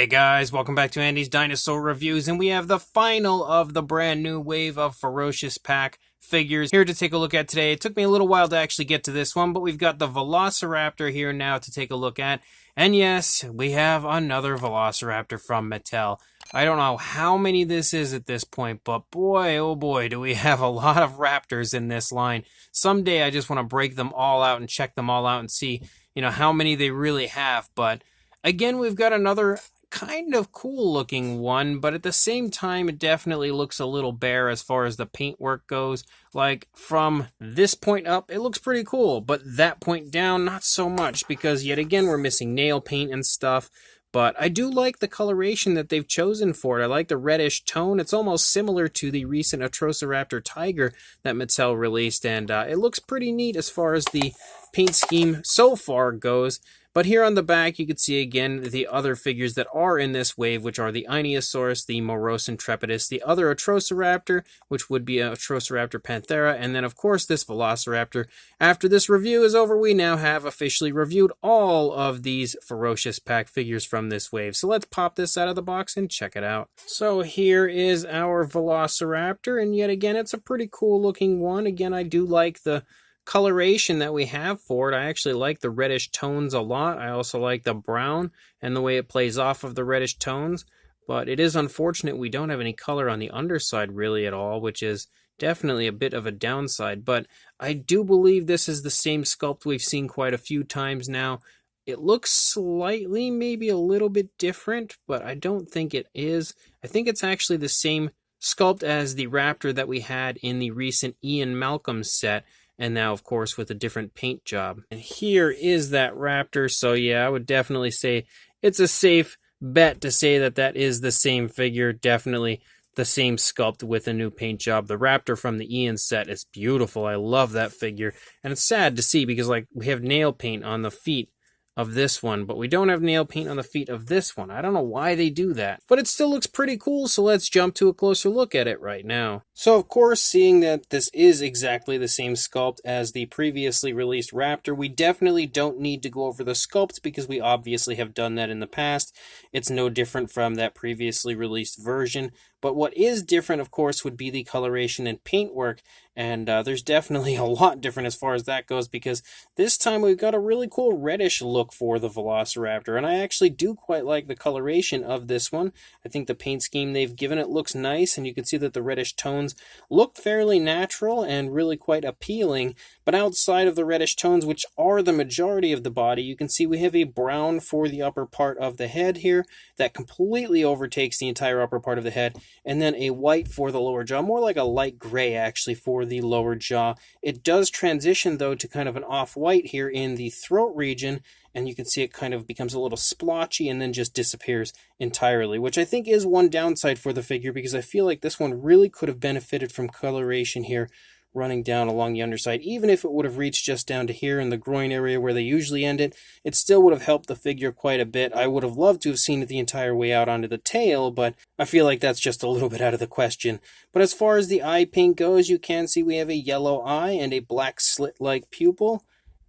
Hey guys, welcome back to Andy's Dinosaur Reviews, and we have the final of the brand new wave of Ferocious Pack figures here to take a look at today. It took me a little while to actually get to this one, but we've got the Velociraptor here now to take a look at. And yes, we have another Velociraptor from Mattel. I don't know how many this is at this point, but boy, oh boy, do we have a lot of Raptors in this line. Someday I just want to break them all out and check them all out and see, how many they really have. But again, we've got another kind of cool looking one, but at the same time it definitely looks a little bare as far as the paintwork goes. Like from this point up it looks pretty cool, but that point down not so much, because yet again we're missing nail paint and stuff. But I do like the coloration that they've chosen for it. I like the reddish tone. It's almost similar to the recent Velociraptor Tiger that Mattel released, and it looks pretty neat as far as the paint scheme so far goes. But here on the back, you can see again the other figures that are in this wave, which are the Ionosaurus, the Moros Intrepidus, the other Velociraptor, which would be a Velociraptor Panthera, and then of course this Velociraptor. After this review is over, we now have officially reviewed all of these Ferocious Pack figures from this wave. So let's pop this out of the box and check it out. So here is our Velociraptor, and yet again it's a pretty cool looking one. Again, I do like the coloration that we have for it. I actually like the reddish tones a lot. I also like the brown and the way it plays off of the reddish tones, but it is unfortunate we don't have any color on the underside really at all, which is definitely a bit of a downside. But I do believe this is the same sculpt we've seen quite a few times now. It looks slightly, maybe a little bit different, but I don't think it is. I think it's actually the same sculpt as the Raptor that we had in the recent Ian Malcolm set, and now, of course, with a different paint job. And here is that Raptor, so yeah, I would definitely say it's a safe bet to say that that is the same figure, definitely the same sculpt with a new paint job. The Raptor from the Ian set is beautiful. I love that figure, and it's sad to see because, like, we have nail paint on the feet of this one, but we don't have nail paint on the feet of this one. I don't know why they do that, but it still looks pretty cool, so let's jump to a closer look at it right now. So of course, seeing that this is exactly the same sculpt as the previously released Raptor, we definitely don't need to go over the sculpt because we obviously have done that in the past. It's no different from that previously released version, but what is different, of course, would be the coloration and paintwork, and there's definitely a lot different as far as that goes, because this time we've got a really cool reddish look for the Velociraptor, and I actually do quite like the coloration of this one. I think the paint scheme they've given it looks nice, and you can see that the reddish tones look fairly natural and really quite appealing. But outside of the reddish tones, which are the majority of the body, you can see we have a brown for the upper part of the head here that completely overtakes the entire upper part of the head, and then a white for the lower jaw, more like a light gray actually for the lower jaw. It does transition though to kind of an off-white here in the throat region, and you can see it kind of becomes a little splotchy and then just disappears entirely, which I think is one downside for the figure, because I feel like this one really could have benefited from coloration here running down along the underside. Even if it would have reached just down to here in the groin area where they usually end it, it still would have helped the figure quite a bit. I would have loved to have seen it the entire way out onto the tail, but I feel like that's just a little bit out of the question. But as far as the eye paint goes, you can see we have a yellow eye and a black slit-like pupil.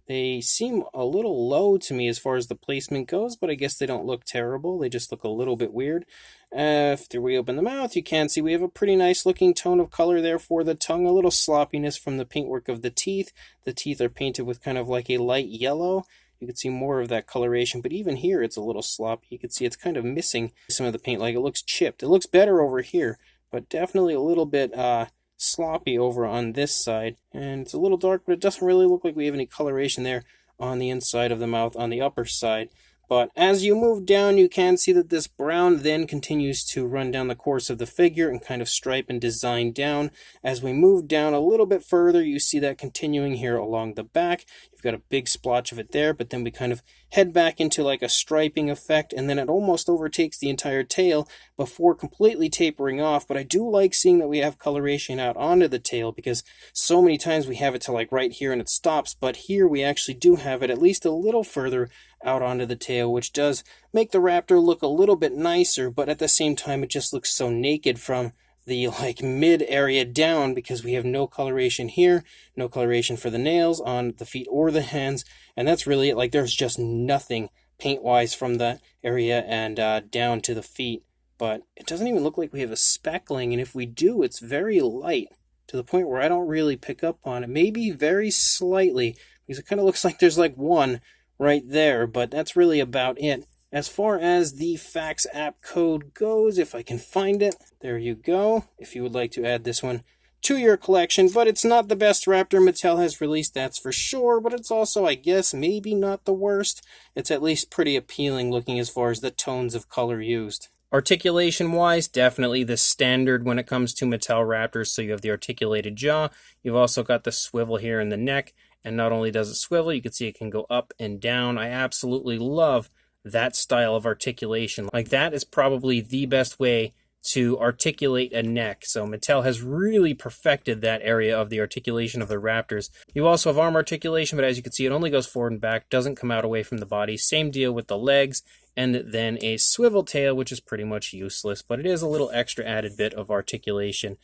They seem a little low to me as far as the placement goes, but I guess they don't look terrible. They just look a little bit weird. After we open the mouth, you can see we have a pretty nice looking tone of color there for the tongue. A little sloppiness from the paintwork of the teeth. The teeth are painted with kind of like a light yellow. You can see more of that coloration, but even here it's a little sloppy. You can see it's kind of missing some of the paint, like it looks chipped. It looks better over here, but definitely a little bit sloppy over on this side, and it's a little dark, but it doesn't really look like we have any coloration there on the inside of the mouth on the upper side. But as you move down, you can see that this brown then continues to run down the course of the figure and kind of stripe and design down. As we move down a little bit further, you see that continuing here along the back. You've got a big splotch of it there, but then we kind of head back into like a striping effect, and then it almost overtakes the entire tail before completely tapering off. But I do like seeing that we have coloration out onto the tail, because so many times we have it to like right here and it stops, but here we actually do have it at least a little further out onto the tail, which does make the Raptor look a little bit nicer, but at the same time it just looks so naked from the like mid area down, because we have no coloration here, no coloration for the nails on the feet or the hands, and that's really it. Like, there's just nothing paint-wise from the area and down to the feet. But it doesn't even look like we have a speckling, and if we do, it's very light, to the point where I don't really pick up on it. Maybe very slightly, because it kind of looks like there's like one right there, but that's really about it. As far as the fax app code goes, if I can find it, there you go, if you would like to add this one to your collection. But it's not the best raptor Mattel has released, that's for sure, but it's also, I guess, maybe not the worst. It's at least pretty appealing looking as far as the tones of color used. Articulation-wise, definitely the standard when it comes to Mattel Raptors. So you have the articulated jaw. You've also got the swivel here in the neck. And not only does it swivel, you can see it can go up and down. I absolutely love that style of articulation. Like, that is probably the best way to articulate a neck. So Mattel has really perfected that area of the articulation of the Raptors. You also have arm articulation, but as you can see, it only goes forward and back, doesn't come out away from the body. Same deal with the legs, and then a swivel tail, which is pretty much useless, but it is a little extra added bit of articulation.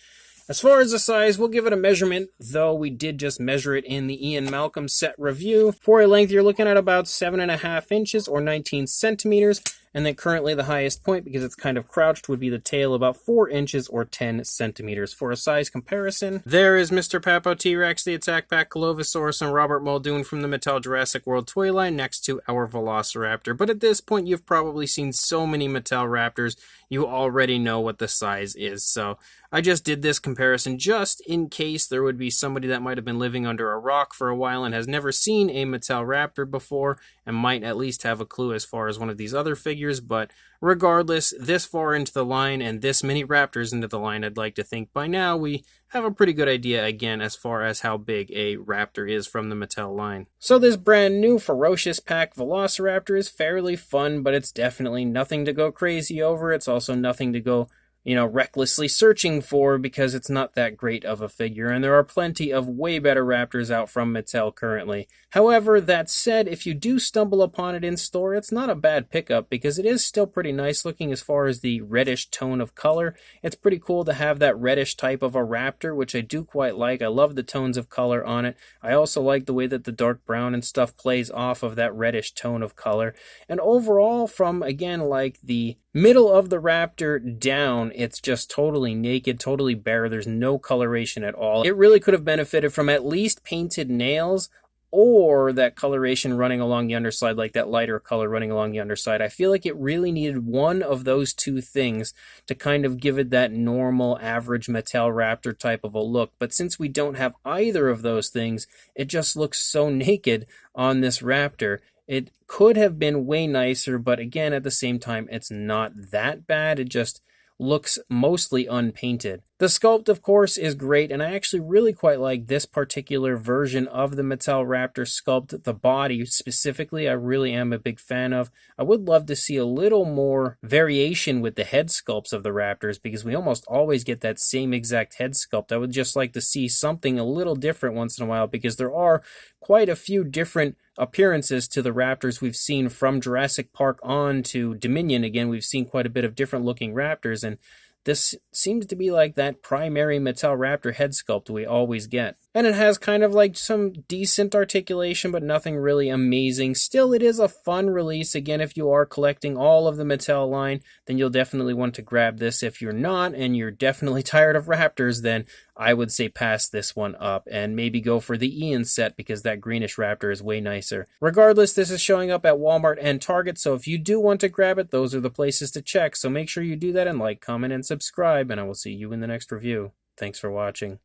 As far as the size, we'll give it a measurement, though we did just measure it in the Ian Malcolm set review. For a length, you're looking at about 7.5 inches or 19 centimeters. And then currently the highest point, because it's kind of crouched, would be the tail, about 4 inches or 10 centimeters. For a size comparison, there is Mr. Papo T-Rex, the Attack Pack Colovosaurus, and Robert Muldoon from the Mattel Jurassic World toy line next to our Velociraptor. But at this point, you've probably seen so many Mattel Raptors, you already know what the size is. So I just did this comparison just in case there would be somebody that might have been living under a rock for a while and has never seen a Mattel Raptor before and might at least have a clue as far as one of these other figures. But regardless, this far into the line and this many Raptors into the line, I'd like to think by now we have a pretty good idea again as far as how big a Raptor is from the Mattel line. So this brand new Ferocious Pack Velociraptor is fairly fun, but it's definitely nothing to go crazy over. It's also nothing to go, recklessly searching for, because it's not that great of a figure, and there are plenty of way better Raptors out from Mattel currently. However, that said, if you do stumble upon it in store, it's not a bad pickup, because it is still pretty nice looking as far as the reddish tone of color. It's pretty cool to have that reddish type of a Raptor, which I do quite like. I love the tones of color on it. I also like the way that the dark brown and stuff plays off of that reddish tone of color. And overall, from, again, like the middle of the Raptor down, it's just totally naked, totally bare. There's no coloration at all. It really could have benefited from at least painted nails, or that coloration running along the underside, like that lighter color running along the underside. I feel like it really needed one of those two things to kind of give it that normal, average Mattel Raptor type of a look. But since we don't have either of those things, it just looks so naked on this Raptor. It could have been way nicer, but again, at the same time, it's not that bad. It just looks mostly unpainted. The sculpt, of course, is great, and I actually really quite like this particular version of the Mattel Raptor sculpt. The body, specifically, I really am a big fan of. I would love to see a little more variation with the head sculpts of the Raptors, because we almost always get that same exact head sculpt. I would just like to see something a little different once in a while, because there are quite a few different appearances to the Raptors we've seen from Jurassic Park on to Dominion. Again, we've seen quite a bit of different looking Raptors, and this seems to be like that primary Mattel Raptor head sculpt we always get. And it has kind of like some decent articulation, but nothing really amazing. Still, it is a fun release. Again, if you are collecting all of the Mattel line, then you'll definitely want to grab this. If you're not, and you're definitely tired of Raptors, then I would say pass this one up and maybe go for the Ian set, because that greenish Raptor is way nicer. Regardless, this is showing up at Walmart and Target, so if you do want to grab it, those are the places to check. So make sure you do that, and like, comment, and subscribe, and I will see you in the next review. Thanks for watching.